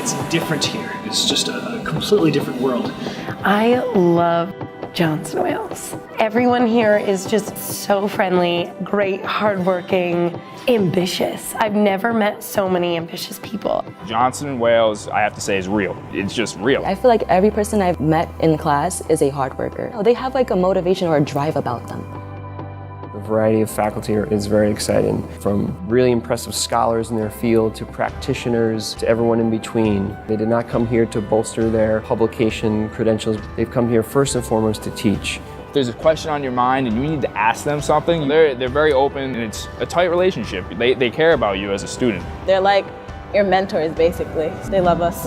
it's different here. It's just a completely different world. I love Johnson Wales. Everyone here is just so friendly, great, hardworking, ambitious. I've never met so many ambitious people. Johnson Wales, I have to say, is real. It's just real. I feel like every person I've met in class is a hard worker. They have like a motivation or a drive about them. The variety of faculty is very exciting, from really impressive scholars in their field to practitioners to everyone in between. They did not come here to bolster their publication credentials. They've come here first and foremost to teach. If there's a question on your mind and you need to ask them something, they're very open, and it's a tight relationship. They care about you as a student. They're like your mentors, basically. They love us.